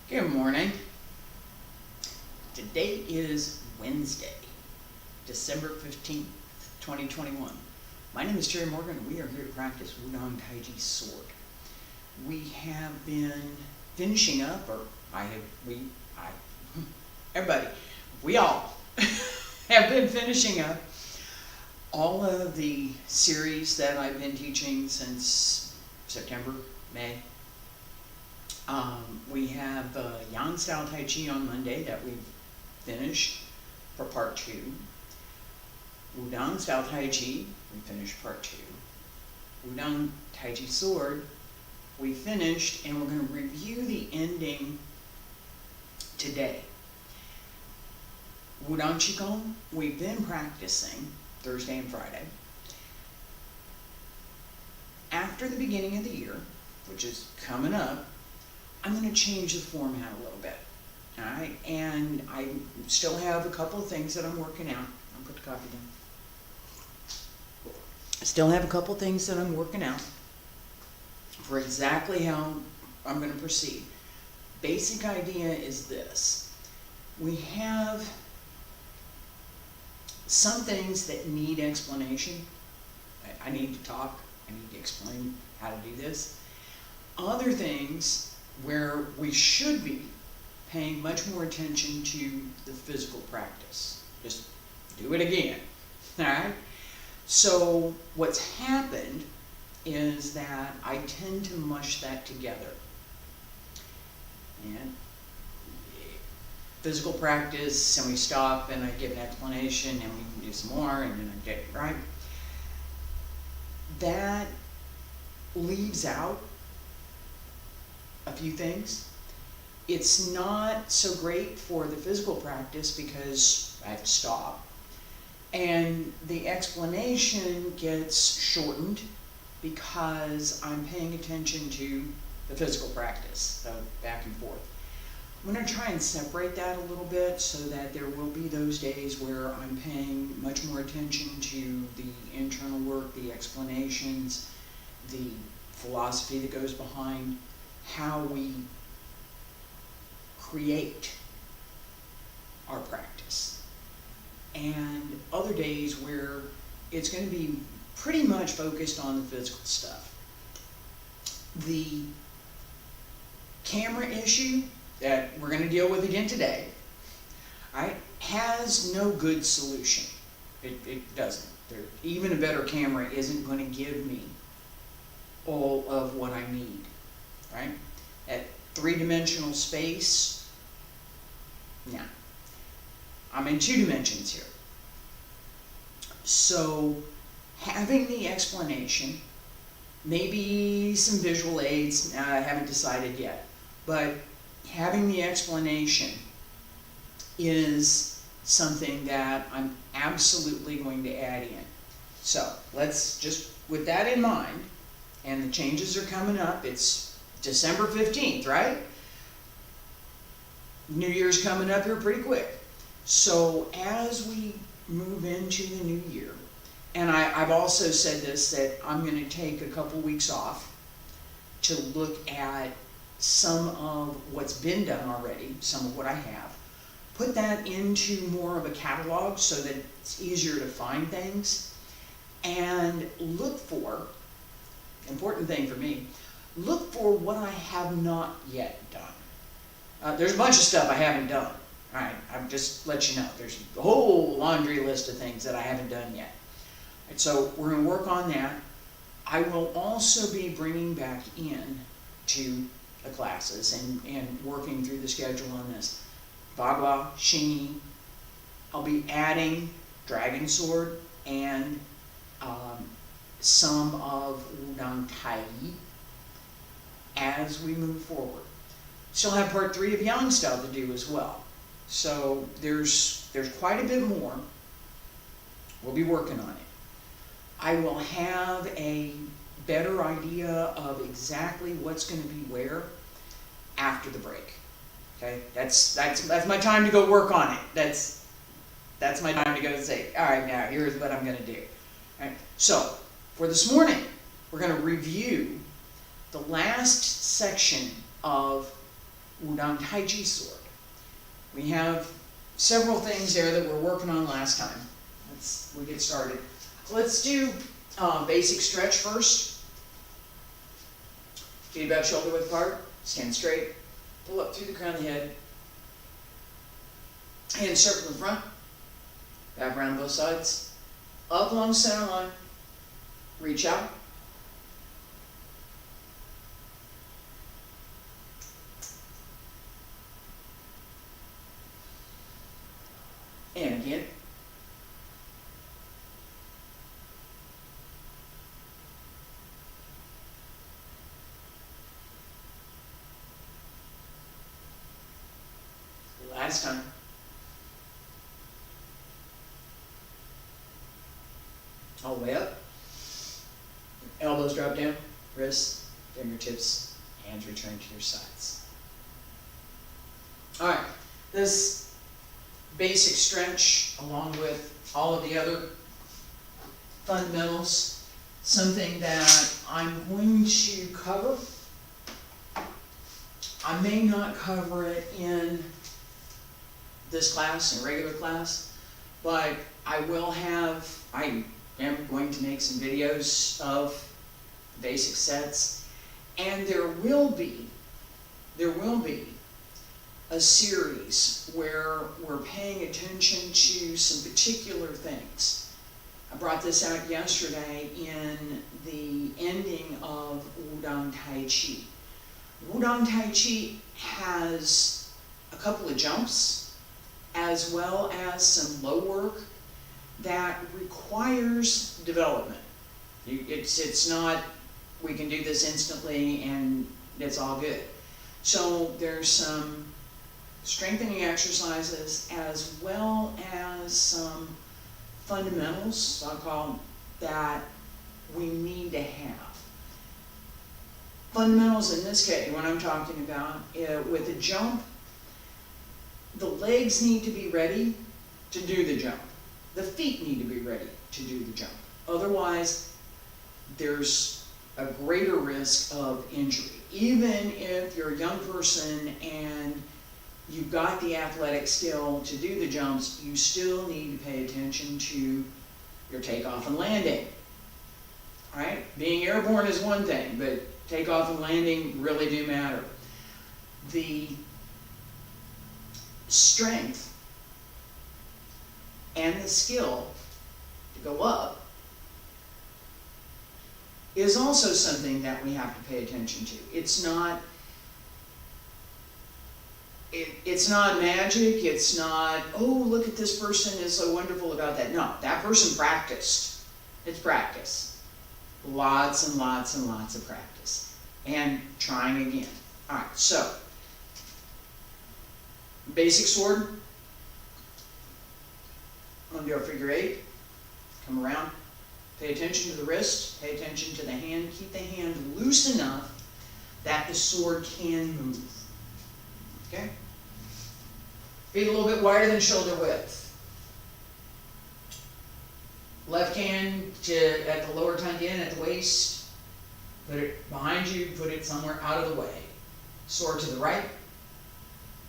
Good morning. Today is Wednesday, December 15th, 2021. My name is Jerry Morgan and we are here to practice Wudang Taiji Sword. We have been finishing up, or we all have been finishing up all of the series that I've been teaching since September, May. We have Jian style Tai Chi on Monday that we've finished for part 2. Wudang style Tai Chi, we finished part 2. Wudang Taiji Sword, we finished, and we're going to review the ending today. Wudang Qigong, we've been practicing Thursday and Friday. After the beginning of the year, which is coming up, I'm going to change the format a little bit, all right? And I still have a couple of things that I'm working out. I'll put the coffee down. I still have a couple of things that I'm working out for exactly how I'm going to proceed. Basic idea is this. We have some things that need explanation. I need to talk. I need to explain how to do this. Other things where we should be paying much more attention to the physical practice. Just do it again, all right? So what's happened is that I tend to mush that together. And physical practice, and we stop, and I give an explanation, and we can do some more, and then I get it right. That leaves out a few things. It's not so great for the physical practice because I have to stop. And the explanation gets shortened because I'm paying attention to the physical practice, so back and forth. I'm going to try and separate that a little bit so that there will be those days where I'm paying much more attention to the internal work, the explanations, the philosophy that goes behind how we create our practice. And other days where it's going to be pretty much focused on the physical stuff. The camera issue that we're going to deal with again today, right, has no good solution. It doesn't. Even a better camera isn't going to give me all of what I need, right? At 3-dimensional space, no. I'm in 2 dimensions here. So having the explanation, maybe some visual aids, I haven't decided yet, but having the explanation is something that I'm absolutely going to add in. So let's just, with that in mind, and the changes are coming up, it's December 15th, right? New Year's coming up here pretty quick. So as we move into the new year, and I've also said this, that I'm going to take a couple weeks off to look at some of what's been done already, some of what I have, put that into more of a catalog so that it's easier to find things, and look for, important thing for me, look for what I have not yet done. There's a bunch of stuff I haven't done. All right, I'll just let you know. There's a whole laundry list of things that I haven't done yet. And so we're going to work on that. I will also be bringing back in to the classes and working through the schedule on this. Bagua, Xingyi. I'll be adding Dragon Sword and some of Wudang Taiji as we move forward. Still have part 3 of Yang style to do as well. So there's quite a bit more. We'll be working on it. I will have a better idea of exactly what's going to be where after the break. Okay, that's my time to go work on it. That's my time to go say, all right, now here's what I'm going to do. All right. So for this morning, we're going to review the last section of Wudang Taiji Sword. We have several things there that we're working on last time. We'll get started. Let's do basic stretch first. Feet about shoulder width apart, stand straight, pull up through the crown of the head, hands circle in front, back around both sides, up along center line, reach out. And again. Last time. All the way up. Elbows drop down, wrists, fingertips, hands return to your sides. All right, this basic stretch, along with all of the other fundamentals, something that I'm going to cover. I may not cover it in this class, in regular class, but I am going to make some videos of basic sets, and there will be a series where we're paying attention to some particular things. I brought this out yesterday in the ending of Wudang Taiji. Wudang Taiji has a couple of jumps as well as some low work that requires development. It's not, we can do this instantly and it's all good. So there's some strengthening exercises as well as some fundamentals, I'll call them, that we need to have. Fundamentals in this case, what I'm talking about, with a jump, the legs need to be ready to do the jump. The feet need to be ready to do the jump. Otherwise, there's a greater risk of injury. Even if you're a young person and you've got the athletic skill to do the jumps, you still need to pay attention to your takeoff and landing. All right? Being airborne is one thing, but takeoff and landing really do matter. The strength and the skill to go up is also something that we have to pay attention to. It's not magic. It's not, oh, look at this person is so wonderful about that. No, that person practiced. It's practice. Lots and lots and lots of practice. And trying again. All right, so basic sword. I'm going to do a figure eight. Come around. Pay attention to the wrist. Pay attention to the hand. Keep the hand loose enough that the sword can move. Okay? Feet a little bit wider than shoulder width. Left hand at the lower tongue in, at the waist. Put it behind you. Put it somewhere out of the way. Sword to the right.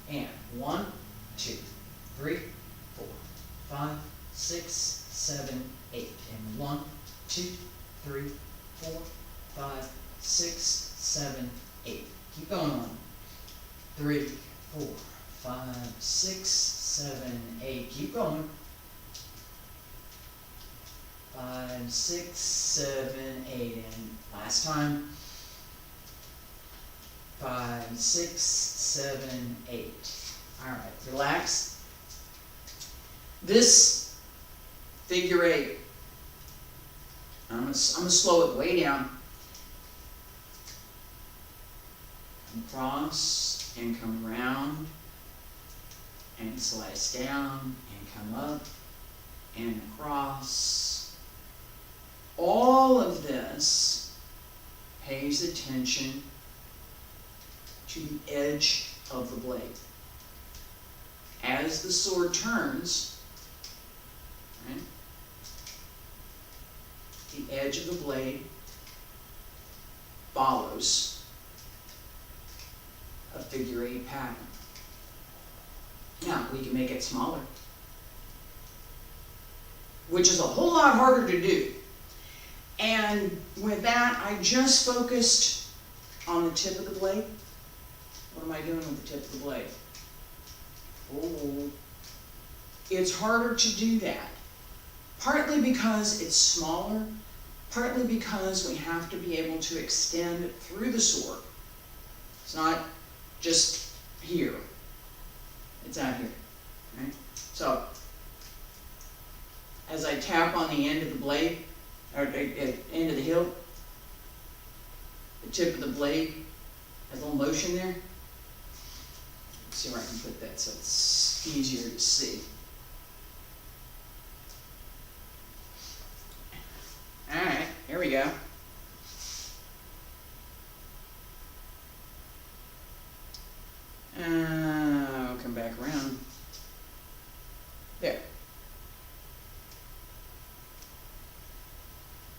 And 1, 2, 3, 4, 5, 6, 7, 8. And 1, 2, 3, 4, 5, 6, 7, 8. Keep going on. 3, 4, 5, 6, 7, 8. Keep going. 5, 6, 7, 8. And last time. 5, 6, 7, 8. All right, relax. This figure eight, I'm gonna slow it way down. Come across and come around and slice down and come up and across. All of this pays attention to the edge of the blade. As the sword turns, right, the edge of the blade follows a figure 8 pattern. Now, we can make it smaller, which is a whole lot harder to do. And with that, I just focused on the tip of the blade. What am I doing with the tip of the blade? Oh, it's harder to do that. Partly because it's smaller, partly because we have to be able to extend through the sword. It's not just here, it's out here, right? So, as I tap on the end of the blade, or end of the hilt, the tip of the blade has a little motion there. Let's see where I can put that so it's easier to see. Alright, here we go. I'll come back around. There.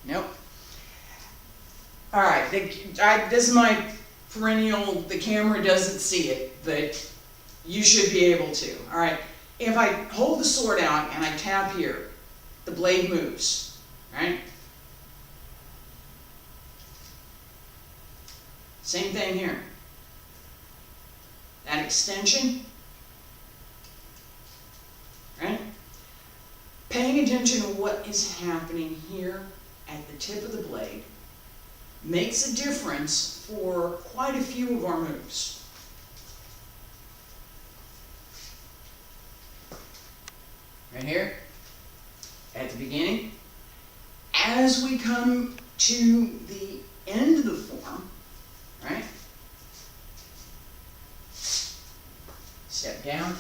Nope. Alright, this is my perennial, the camera doesn't see it, but you should be able to. Alright, if I hold the sword out and I tap here, the blade moves, right? Same thing here. That extension, right? Paying attention to what is happening here at the tip of the blade makes a difference for quite a few of our moves. Right here, at the beginning. As we come to the end of the form, right? Step down,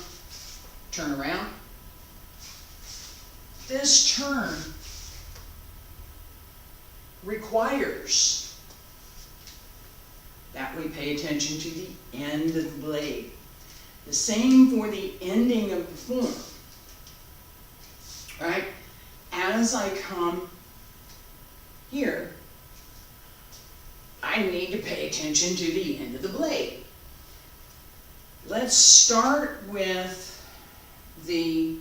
turn around. This turn requires that we pay attention to the end of the blade. The same for the ending of the form. Right? As I come here, I need to pay attention to the end of the blade. Let's start with the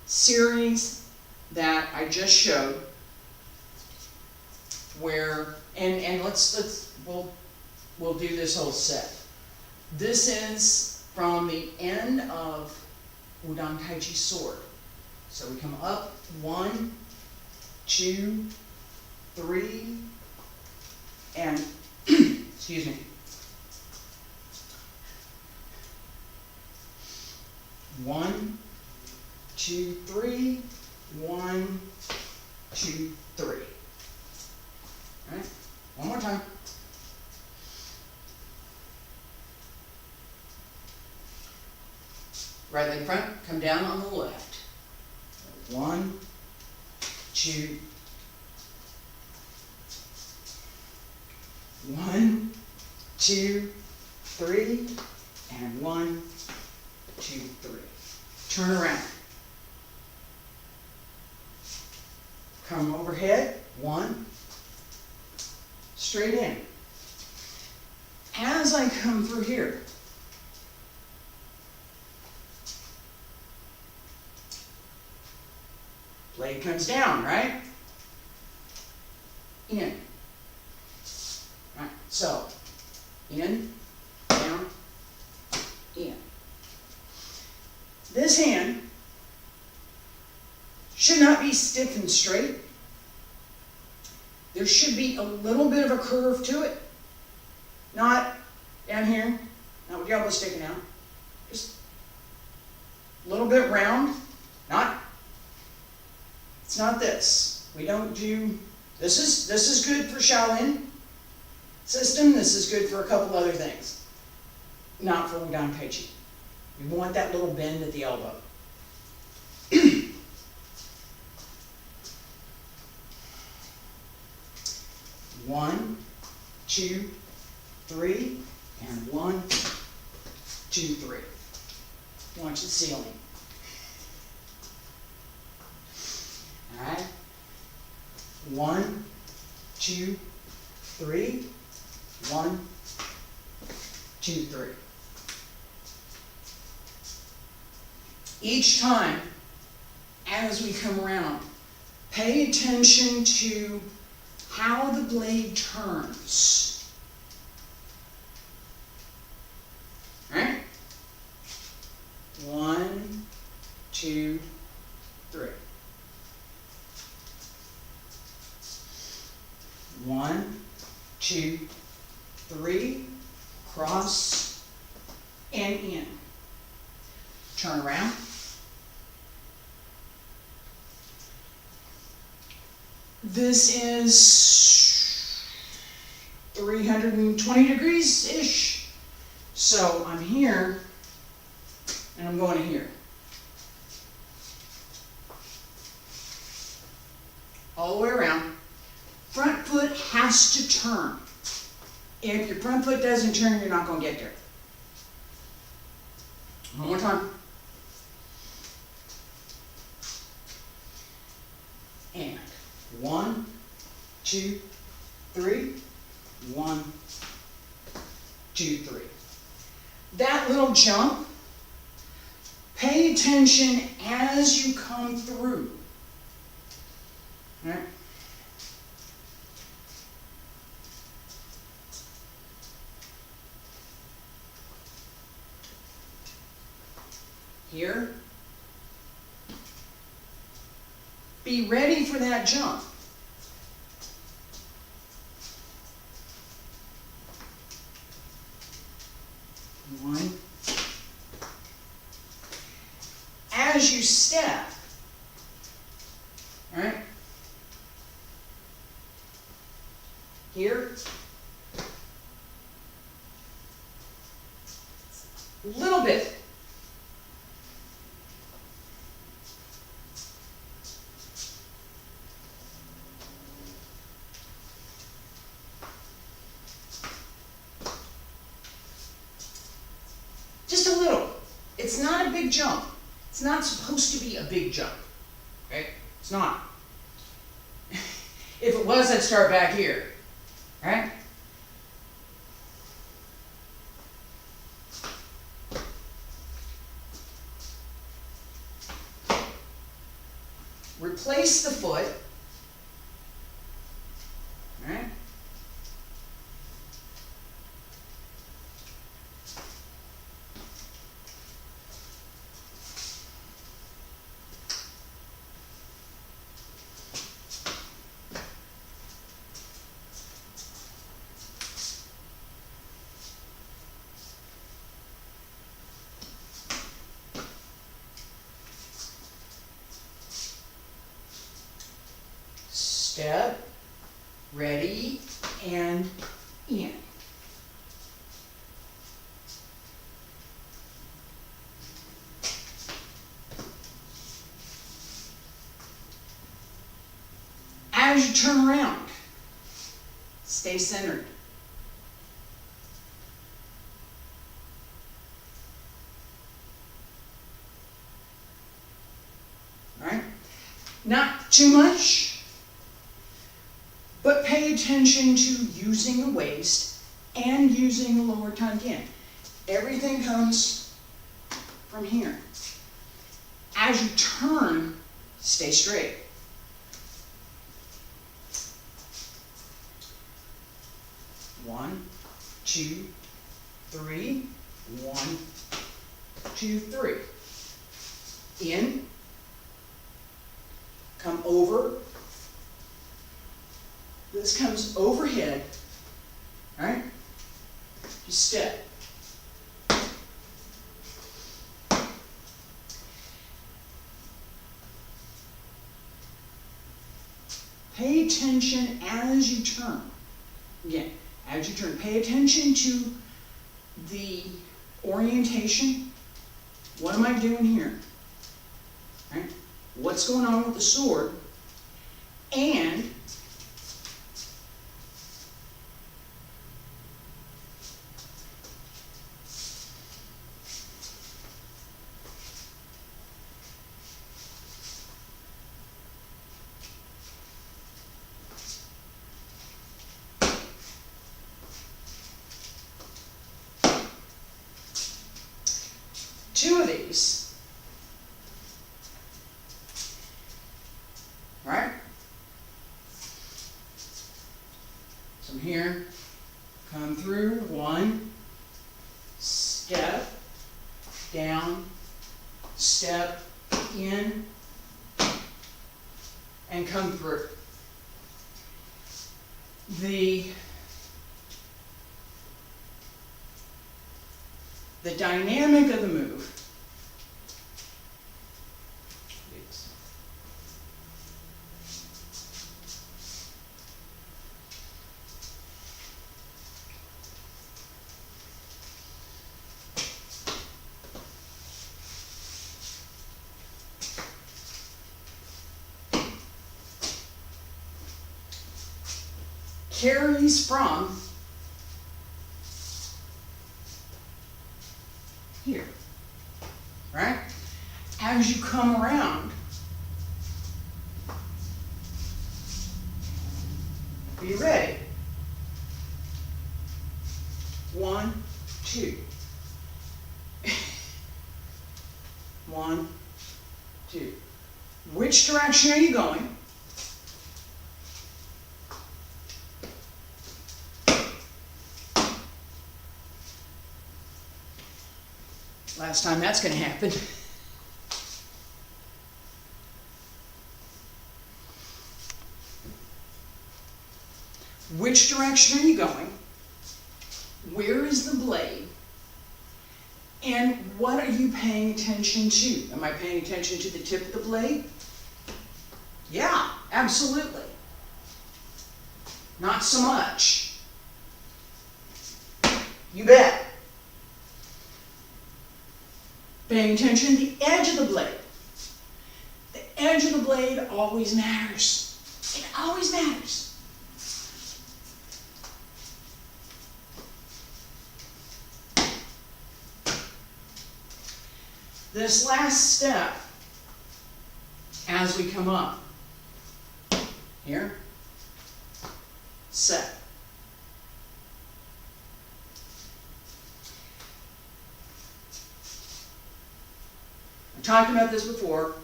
series that I just showed, where and we'll do this whole set. This is from the end of Wudang Taiji Sword. So we come up 1, 2, 3, and excuse me. 1, 2, 3, 1, 2, 3. All right, one more time. Right leg front, come down on the left. 1, 2, 1, 2, 3, and 1, 2, 3. Turn around. Come overhead, 1, straight in. As I come through here, blade comes down, right? In. Right, so, in, down, in. This hand should not be stiff and straight. There should be a little bit of a curve to it. Not down here, not with the elbow sticking out. Just a little bit round. It's not this. We don't do, this is good for Shaolin system. This is good for a couple other things. Not for Wudang Taiji. We want that little bend at the elbow. 1, 2, 3, and 1, 2, 3. Watch the ceiling. All right. 1, 2, 3, 1, 2, 3. Each time, as we come around, pay attention to how the blade turns. Alright? 1, 2, 3. 1, 2, 3, cross and in. Turn around. This is 320 degrees-ish. So I'm here, and I'm going to here. All the way around. Front foot has to turn. If your front foot doesn't turn, you're not going to get there. One more time. And 1, 2, 3. 1, 2, 3. That little jump, pay attention as you come through. All right? Here. Be ready for that jump. One. As you step, all right? Here. A little bit. Just a little. It's not a big jump. It's not supposed to be a big jump. Okay? It's not. If it was, I'd start back here. All right? Replace the foot. All right? Step, ready, and in. As you turn around, stay centered. All right? Not too much. But pay attention to using the waist and using the lower tuck in. Everything comes from here. As you turn, stay straight. One, 2, 3. 1, 2, 3. In. Come over. This comes overhead, all right? Just step. Pay attention as you turn. Again, as you turn, pay attention to the orientation. What am I doing here? All right? What's going on with the sword? And So I'm here, come through, one, step, down, step, in, and come through. The dynamic of the move carries from here, right? As you come around, are you ready? 1, 2. 1, 2. Which direction are you going? Last time that's going to happen. Which direction are you going? Where is the blade? And what are you paying attention to? Am I paying attention to the tip of the blade? Yeah, absolutely. Not so much. You bet. Paying attention to the edge of the blade. The edge of the blade always matters. It always matters. This last step, as we come up, here, set. I talked about this before.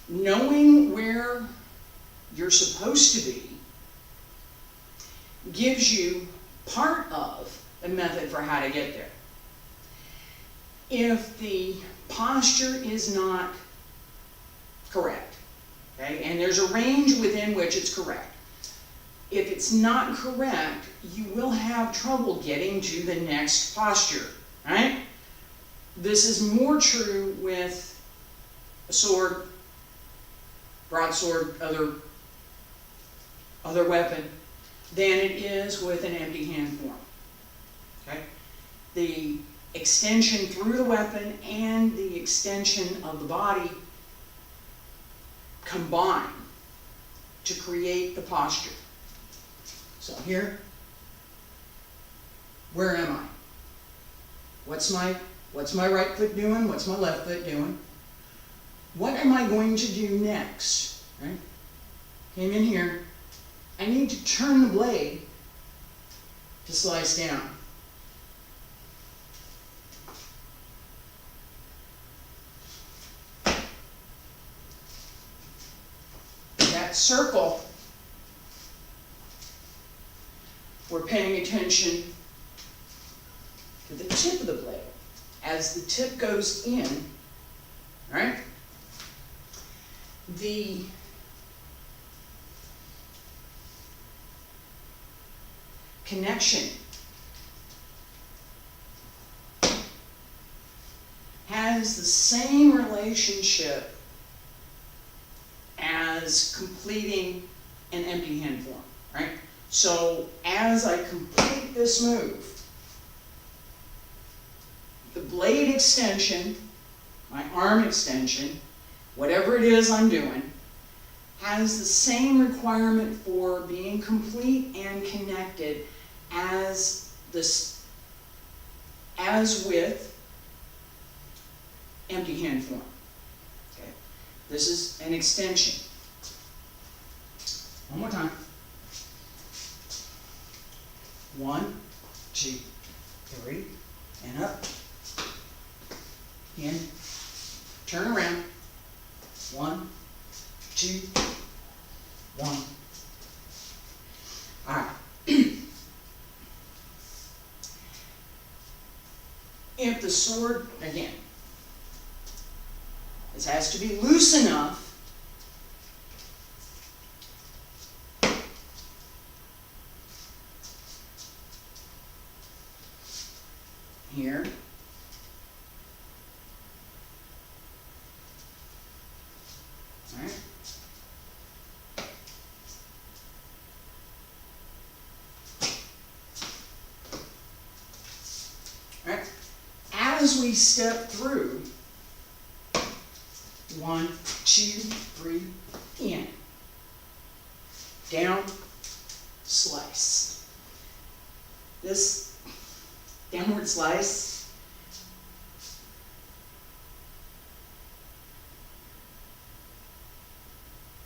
Knowing where you're supposed to be gives you part of the method for how to get there. If the posture is not correct, okay, and there's a range within which it's correct. If it's not correct, you will have trouble getting to the next posture, right? This is more true with a sword, broadsword, other weapon, than it is with an empty hand form. Okay? The extension through the weapon and the extension of the body combine to create the posture. So here, where am I? What's my right foot doing? What's my left foot doing? What am I going to do next? Right? Came in here. I need to turn the blade to slice down. That circle, we're paying attention to the tip of the blade. As the tip goes in, right? The connection has the same relationship as completing an empty hand form, right? So as I complete this move, the blade extension, my arm extension, whatever it is I'm doing, has the same requirement for being complete and connected as with empty hand form. Okay. This is an extension. One more time. 1, 2, 3, and up. In, turn around. 1, 2, 1. All right. sword, again, this has to be loose enough here. All right. All right. As we step through, 1, 2, 3, in, down, slice. This downward slice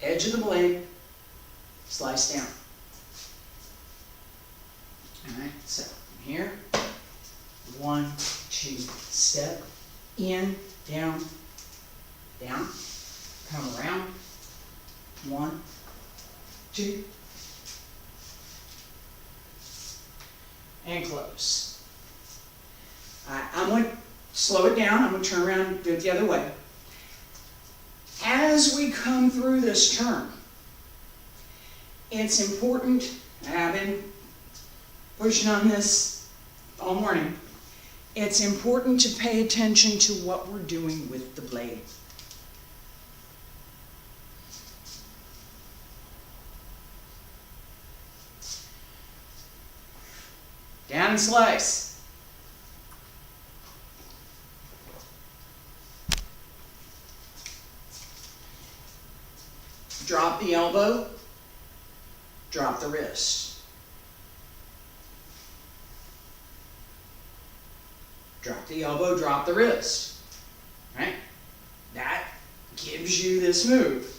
edge of the blade, slice down. All right, so from here, 1, 2, step in, down, down, come around, 1, 2, and close. I'm going to slow it down. I'm going to turn around and do it the other way. As we come through this turn, it's important, and I've been pushing on this all morning, it's important to pay attention to what we're doing with the blade. Down and slice. Drop the elbow, drop the wrist. Drop the elbow, drop the wrist. Right? That gives you this move.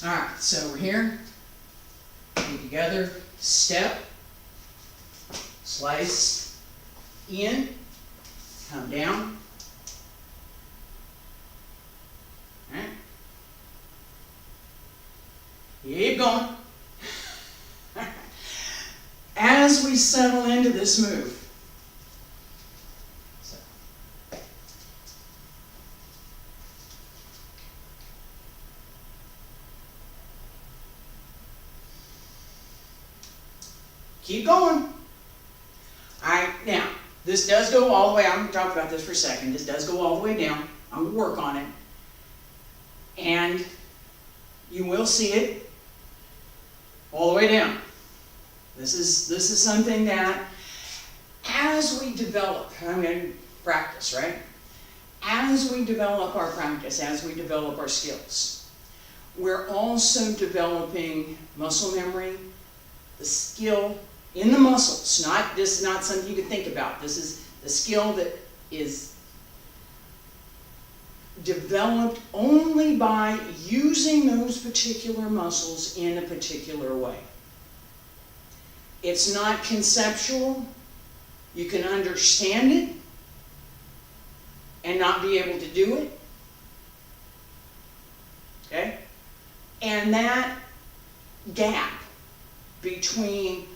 Alright, so we're here. Get together, step, slice, in, come down. All right. Keep going. As we settle into this move, so. Keep going. All right, now, this does go all the way, I'm going to talk about this for a second. This does go all the way down. I'm going to work on it. And you will see it all the way down. This is something that, as we develop, I'm going to practice, right? As we develop our practice, as we develop our skills, we're also developing muscle memory, the skill in the muscles. This is not something you can think about. This is the skill that is developed only by using those particular muscles in a particular way. It's not conceptual. You can understand it and not be able to do it. Okay? And that gap between,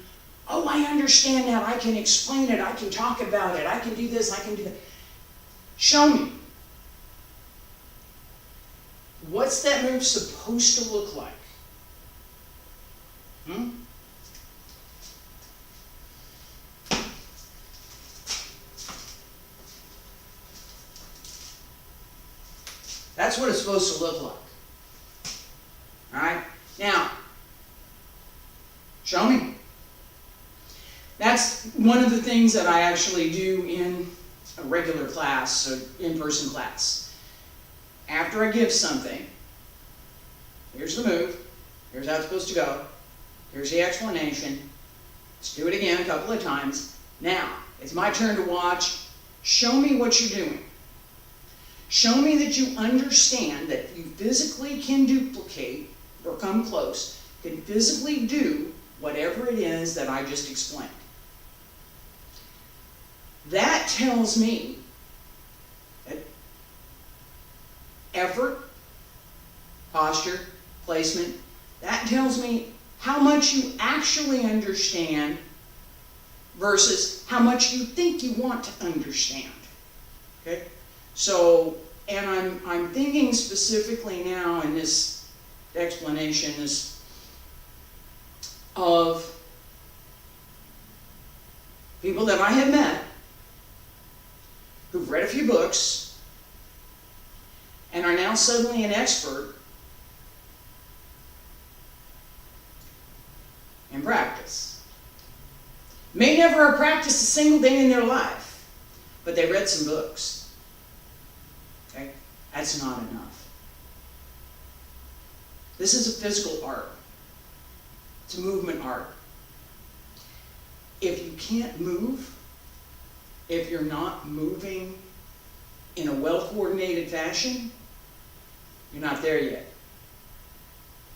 oh, I understand that, I can explain it, I can talk about it, I can do this, I can do that. Show me. What's that move supposed to look like? That's what it's supposed to look like. Alright? Now, show me. That's one of the things that I actually do in a regular class, an in-person class. After I give something, here's the move, here's how it's supposed to go, here's the explanation, let's do it again a couple of times. Now, it's my turn to watch. Show me what you're doing. Show me that you understand that you physically can duplicate or come close, can physically do whatever it is that I just explained. That tells me that effort, posture, placement, that tells me how much you actually understand versus how much you think you want to understand. Okay? So, and I'm thinking specifically now in this explanation of people that I have met who've read a few books and are now suddenly an expert in practice. May never have practiced a single day in their life, but they read some books. Okay? That's not enough. This is a physical art. It's a movement art. If you can't move, if you're not moving in a well-coordinated fashion, you're not there yet.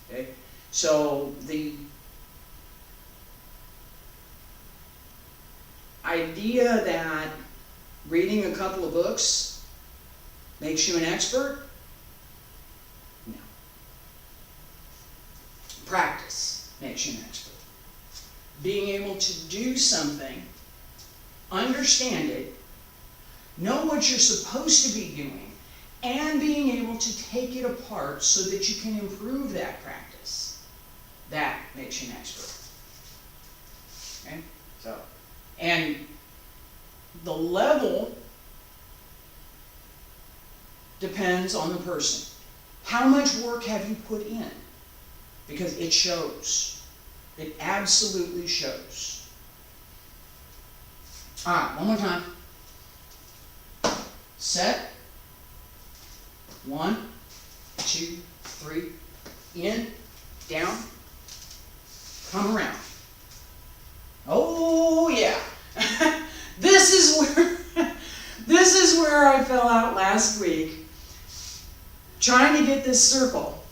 Okay? So the idea that reading a couple of books makes you an expert? No. Practice makes you an expert. Being able to do something, understand it, know what you're supposed to be doing, and being able to take it apart so that you can improve that practice, that makes you an expert. Okay? So, and the level depends on the person. How much work have you put in? Because it shows. It absolutely shows. All right, one more time. Set. 1, 2, 3. In, down, come around. Oh yeah. This is where I fell out last week trying to get this circle,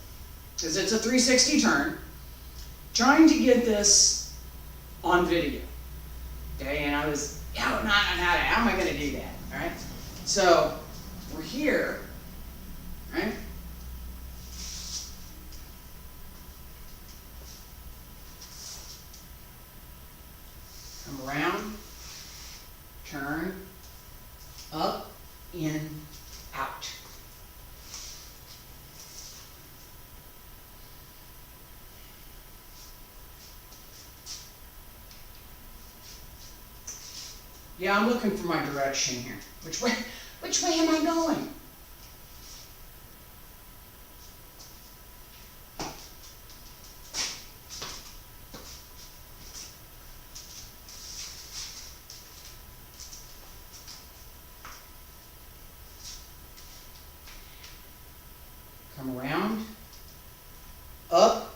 because it's a 360 turn, trying to get this on video. Okay, and I was, how am I going to do that? All right, so we're here, right? Come around, turn, up, in, out. Yeah, I'm looking for my direction here. Which way am I going? Come around, up,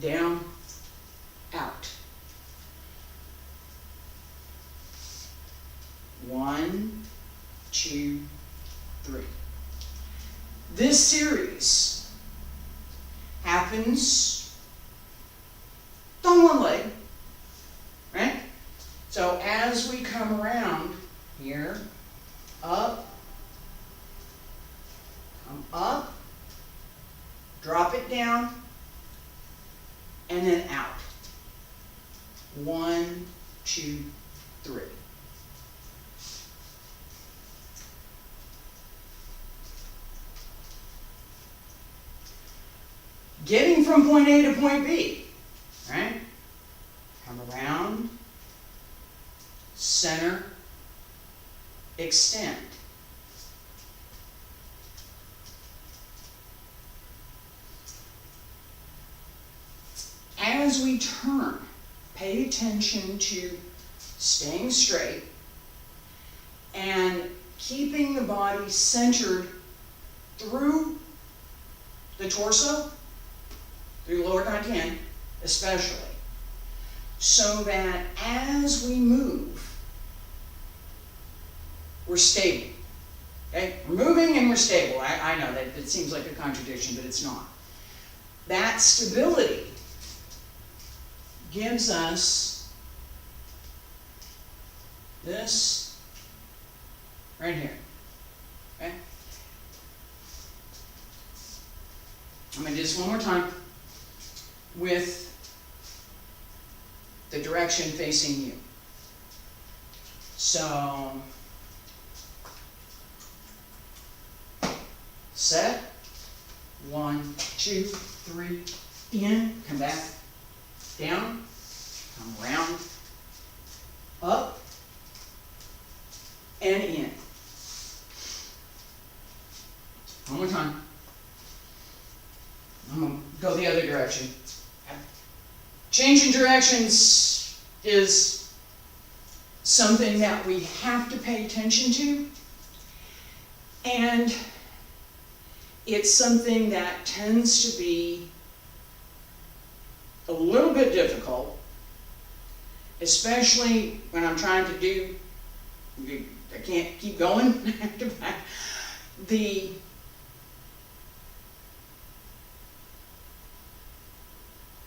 down, out. 1, 2, 3. This series happens on one leg, right? So as we come around here, up, come up, drop it down, and then out. 1, 2, 3. Getting from point A to point B, right? Come around, center, extend. As we turn, pay attention to staying straight and keeping the body centered through the torso, through lower dantian especially, so that as we move, we're stable. Okay? We're moving and we're stable. I know that it seems like a contradiction, but it's not. That stability gives us this right here. Okay? I'm going to do this one more time with the direction facing you. So, set, 1, 2, 3, in, come back, down, come around, up, and in. One more time. I'm going to go the other direction. Changing directions is something that we have to pay attention to, and it's something that tends to be a little bit difficult, especially when I'm trying to do, I can't keep going back to back.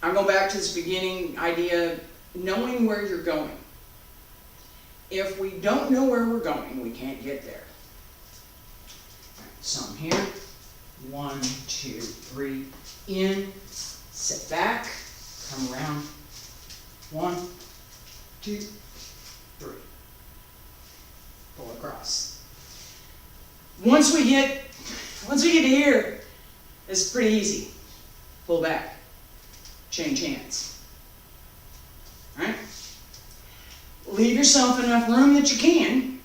I'm going back to this beginning idea, knowing where you're going. If we don't know where we're going, we can't get there. So I'm here, 1, 2, 3, in, sit back, come around, 1, 2, 3, pull across. Once we get here, it's pretty easy. Pull back, change hands. All right? Leave yourself enough room that you can.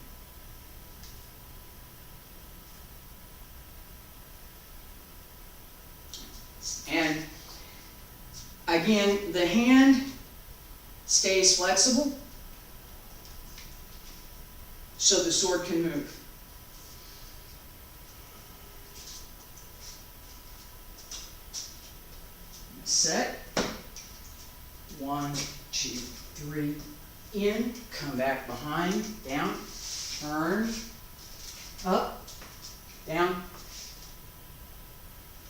And again, the hand stays flexible so the sword can move. Set. 1, 2, 3, in, come back behind, down, turn, up, down,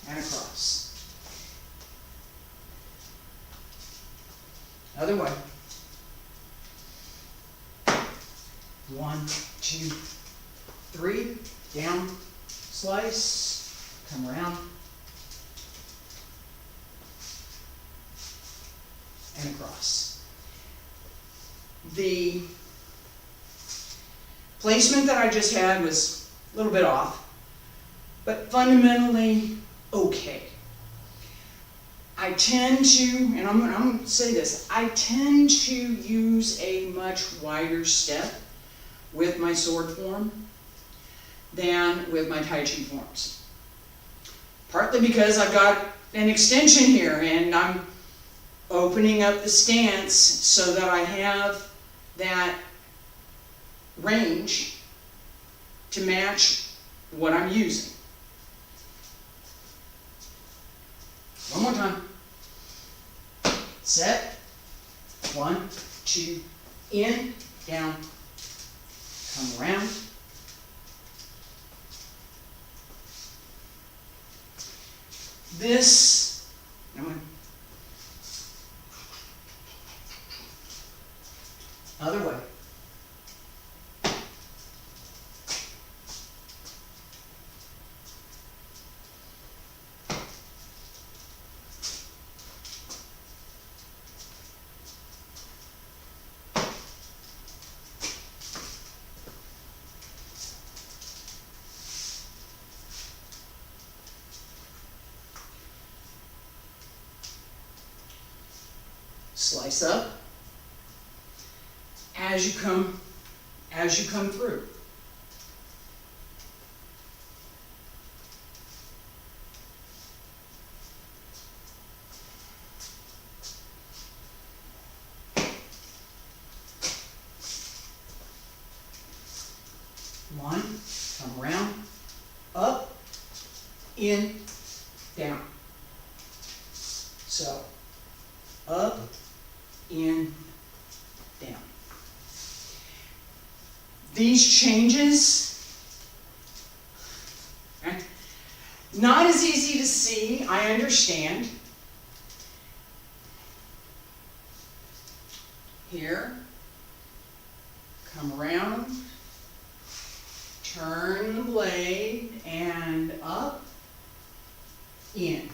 and across. Other way. 1, 2, 3, down, slice, come around, and across. The placement that I just had was a little bit off, but fundamentally okay. I tend to, and I'm going to say this, I tend to use a much wider step with my sword form than with my Tai Chi forms. Partly because I've got an extension here and I'm opening up the stance so that I have that range to match what I'm using. One more time. Set. 1, 2, in, down, come around. This, other way. Slice up as you come through. One, come around, up, in, down. So, up, in, down. These changes, okay, not as easy to see, I understand. Here, come around, turn the blade, and up, in.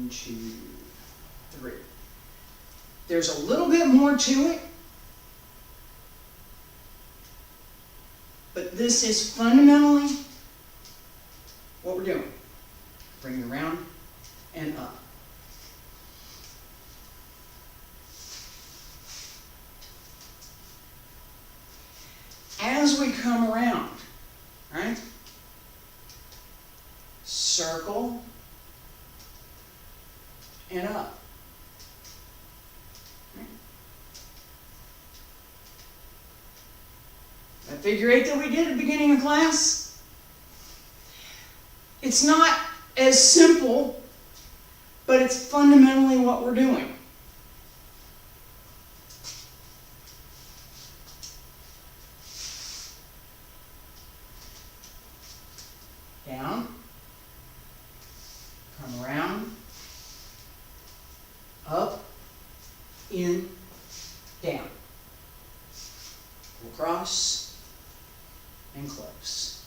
1, 2, 3. There's a little bit more to it, but this is fundamentally what we're doing. Bring it around and up. As we come around, right? Circle and up. Right? That figure 8 that we did at the beginning of class, it's not as simple, but it's fundamentally what we're doing. Down, come around, up, in, down. Go across and close.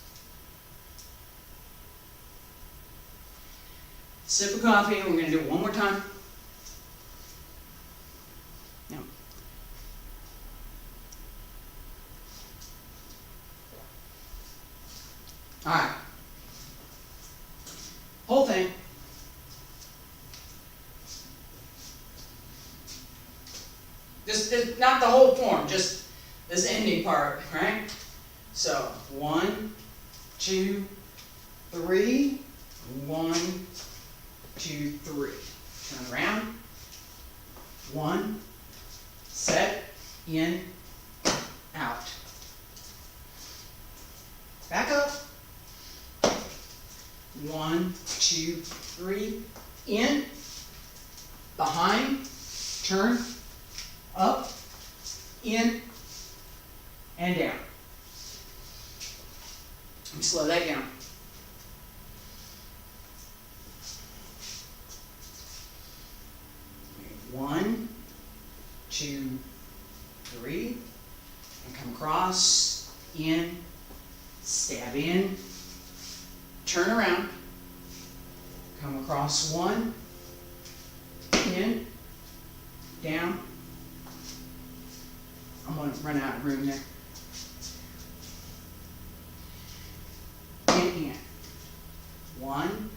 Sip of coffee, and we're going to do it one more time. Now, all right. Whole thing. Just not the whole form, just this ending part, right? So 1, 2, 3. 1, 2, 3. Turn around. 1. Set. In. Out. Back up. 1, 2, 3. In. Behind. Turn. Up. In. And down. Let me slow that down. Okay, 1, 2, 3. And come across. In. Stab in. Turn around. Come across 1. In. Down. I'm going to run out of room there. And in. 1.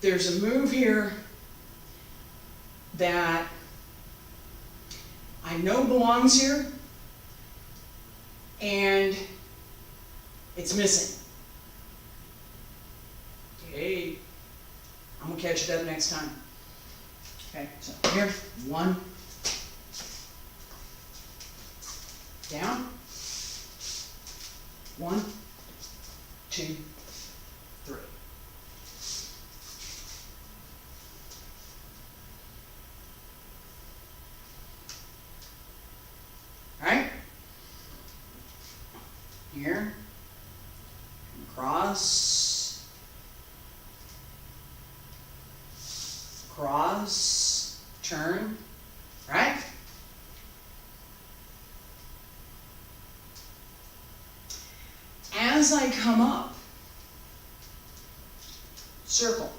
There's a move here that I know belongs here, and it's missing. Okay, I'm gonna catch it up next time. Okay, so here, 1, down, 1, 2, 3. Alright? Here, cross, cross, turn, right? As I come up, circle.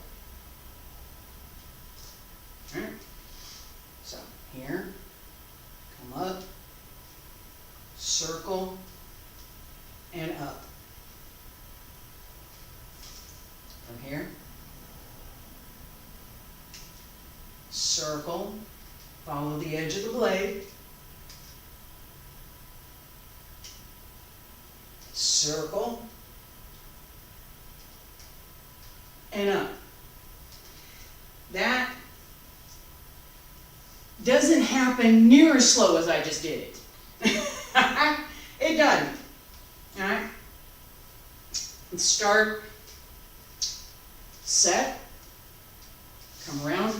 Right? So here, come up, circle, and up. From here, circle, follow the edge of the blade, circle, and up. That doesn't happen near as slow as I just did it. It doesn't. All right? Let's start. Set. Come around.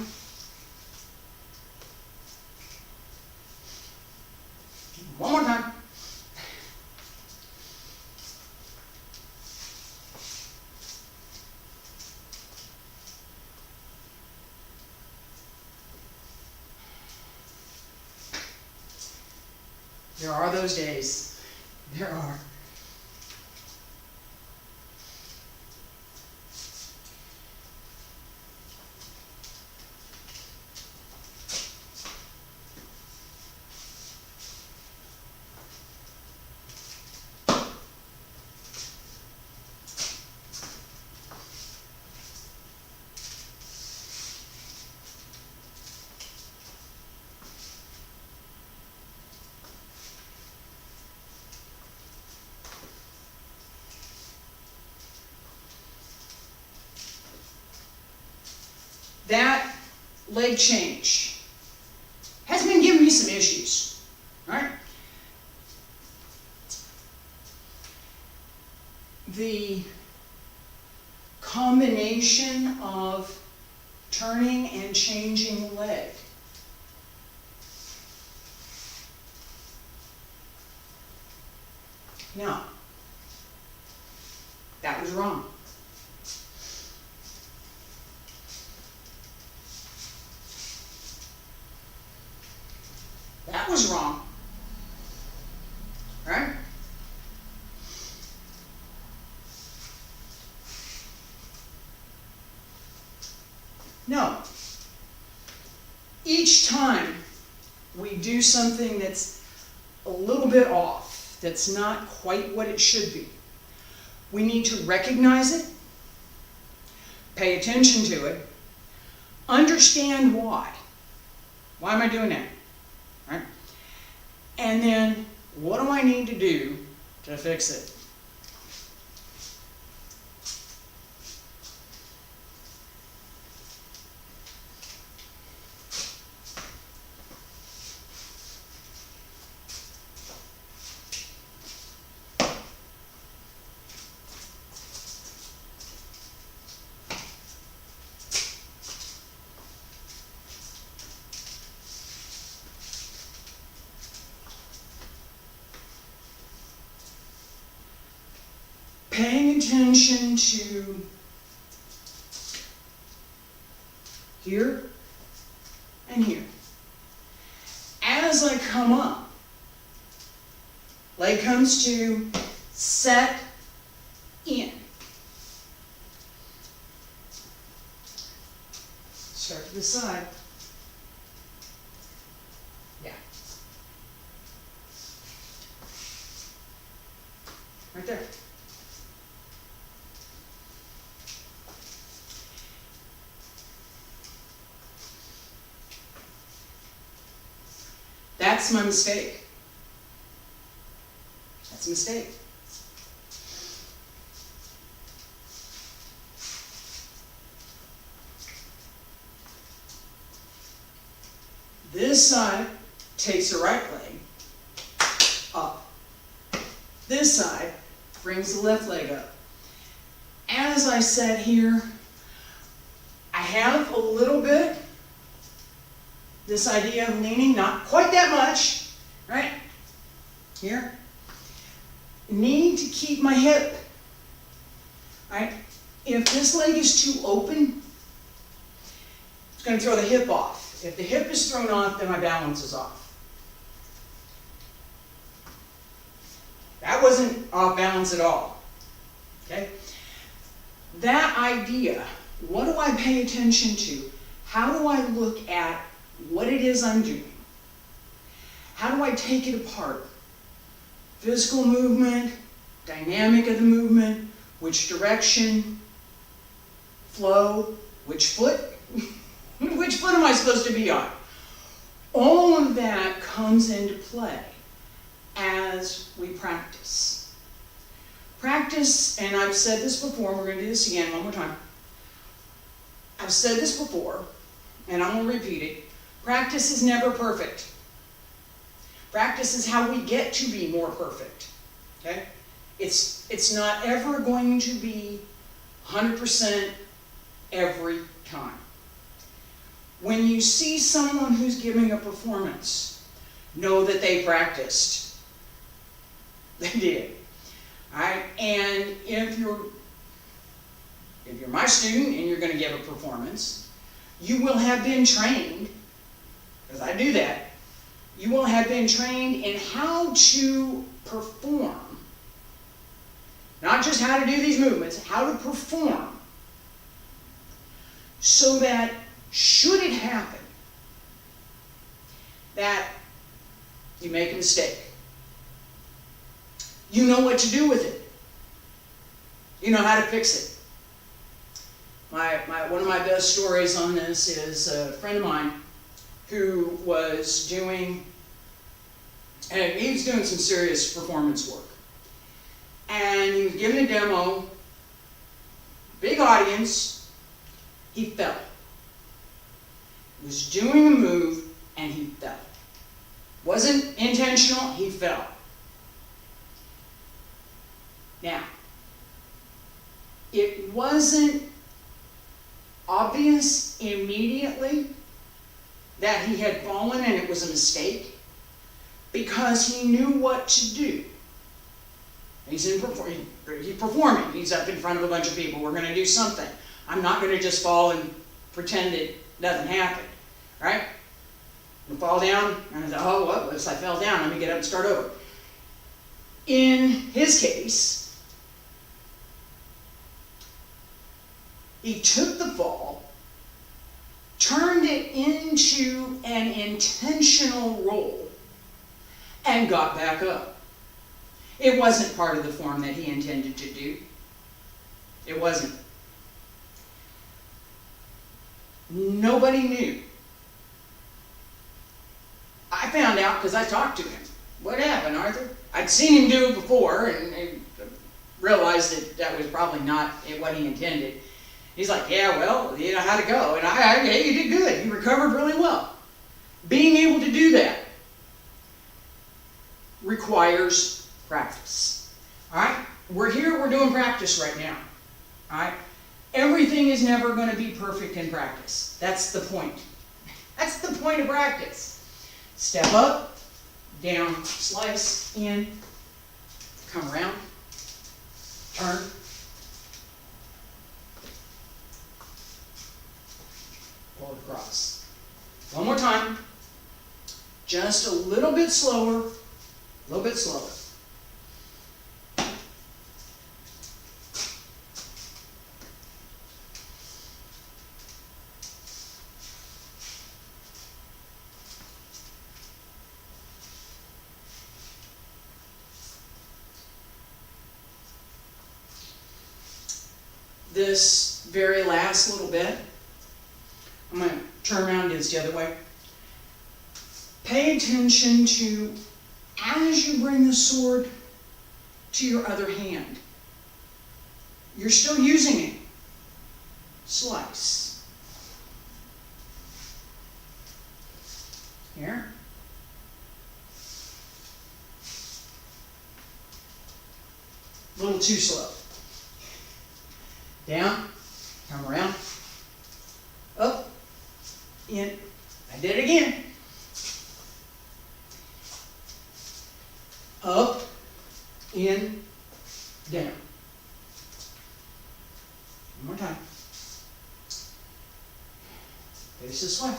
One more time. There are those days. There are. That leg change has been giving me some issues, right? The combination of turning and changing the leg. Now, that was wrong. That was wrong, right? No. Each time we do something that's a little bit off, that's not quite what it should be, we need to recognize it, pay attention to it, understand why. Why am I doing that? Right? And then, what do I need to do to fix it? Paying attention to here and here. As I come up, leg comes to, set, in. Start to the side. Yeah. Right there. That's my mistake. That's a mistake. This side takes the right leg up. This side brings the left leg up. As I said here, I have a little bit this idea of leaning, not quite that much, right? Here. Need to keep my hip, right? If this leg is too open, it's going to throw the hip off. If the hip is thrown off, then my balance is off. That wasn't off balance at all, okay? That idea, what do I pay attention to? How do I look at what it is I'm doing? How do I take it apart? Physical movement, dynamic of the movement, which direction, flow, which foot, which foot am I supposed to be on? All of that comes into play as we practice. Practice, and I've said this before, and we're going to do this again one more time. I've said this before, and I'm going to repeat it. Practice is never perfect. Practice is how we get to be more perfect. Okay? It's not ever going to be 100% every time. When you see someone who's giving a performance, know that they practiced. They did. Alright? And if you're my student and you're going to give a performance, you will have been trained, because I do that, You will have been trained in how to perform, not just how to do these movements, how to perform, so that should it happen that you make a mistake, you know what to do with it. You know how to fix it. One of my best stories on this is a friend of mine who was doing, and he was doing some serious performance work. And he was giving a demo, big audience, he fell. He was doing a move and he fell. Wasn't intentional, he fell. Now, it wasn't obvious immediately that he had fallen and it was a mistake, because he knew what to do. He's performing. He's up in front of a bunch of people. We're going to do something. I'm not going to just fall and pretend it doesn't happen. Right? I fall down, and I thought, oh, what? I fell down. Let me get up and start over. In his case, he took the fall, turned it into an intentional roll, and got back up. It wasn't part of the form that he intended to do. It wasn't. Nobody knew. I found out because I talked to him. What happened, Arthur? I'd seen him do it before and realized that that was probably not what he intended. He's like, yeah, well, you know, how'd it go? And hey, you did good. You recovered really well. Being able to do that requires practice. All right? We're here, we're doing practice right now. All right? Everything is never going to be perfect in practice. That's the point. That's the point of practice. Step up, down, slice, in, come around, turn, pull it across. One more time. Just a little bit slower, a little bit slower. This very last little bit, I'm going to turn around and do this the other way. Pay attention to, as you bring the sword to your other hand, you're still using it. Slice. Here. A little too slow. Down, come around, up, in. I did it again. Up, in, down. One more time. Face this way.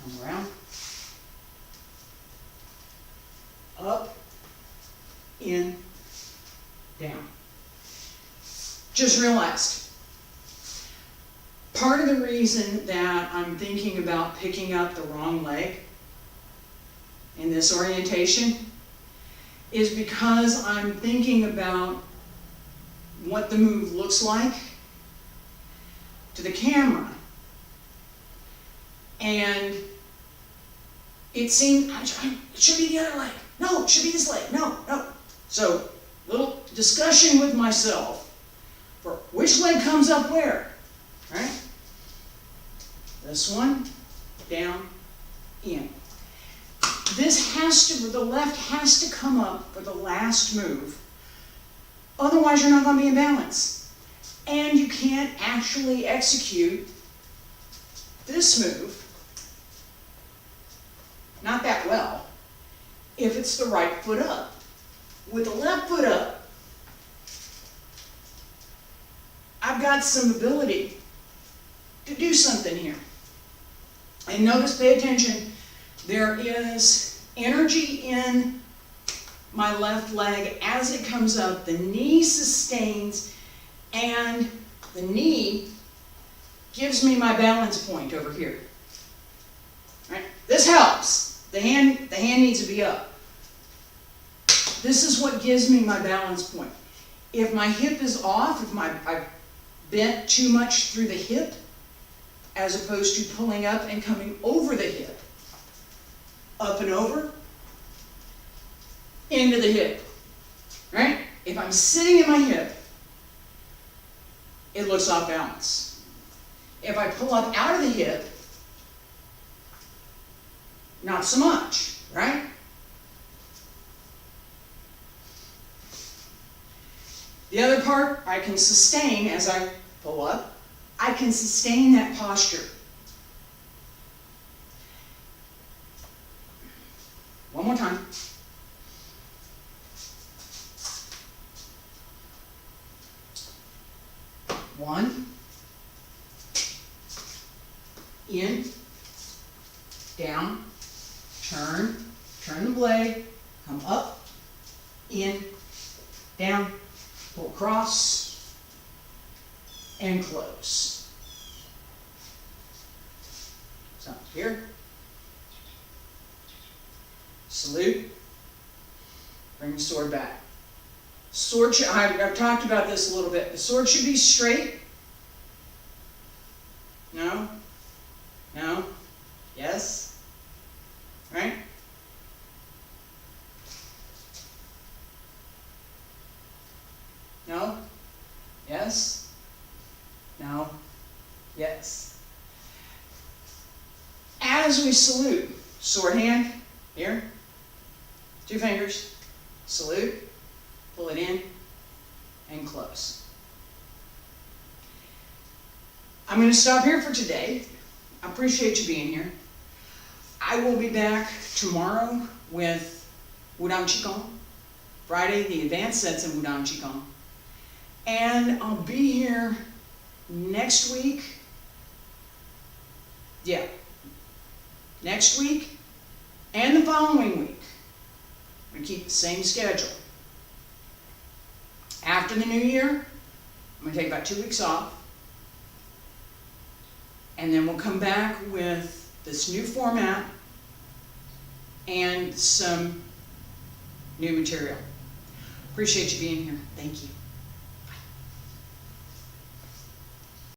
Come around. Up, in, down. Just realized, part of the reason that I'm thinking about picking up the wrong leg in this orientation is because I'm thinking about what the move looks like to the camera. And it seemed, it should be the other leg. No, it should be this leg. No. So, little discussion with myself for which leg comes up where, right? This one, down, in. This has to, the left has to come up for the last move. Otherwise, you're not going to be in balance. And you can't actually execute this move, not that well, if it's the right foot up. With the left foot up, I've got some ability to do something here. And notice, pay attention, there is energy in my left leg as it comes up. The knee sustains, and the knee gives me my balance point over here. Right? This helps. The hand needs to be up. This is what gives me my balance point. If my hip is off, if I bent too much through the hip, as opposed to pulling up and coming over the hip, up and over, into the hip, right? If I'm sitting in my hip, it looks off balance. If I pull up out of the hip, not so much, right? The other part, I can sustain as I pull up. I can sustain that posture. One more time. One. In. Down. Turn the blade. Come up. In. Down. Pull across. And close. So here. Salute. Bring the sword back. Sword, I've talked about this a little bit. The sword should be straight. No? No? Yes? Right? No? Yes? No? Yes? As we salute, sword hand, here, 2 fingers, salute, pull it in, and close. I'm going to stop here for today. I appreciate you being here. I will be back tomorrow with Wudang Qigong, Friday, the advanced sets in Wudang Qigong. And I'll be here next week. Yeah. Next week and the following week. I'm going to keep the same schedule. After the new year, I'm going to take about 2 weeks off. And then we'll come back with this new format and some new material. Appreciate you being here. Thank you.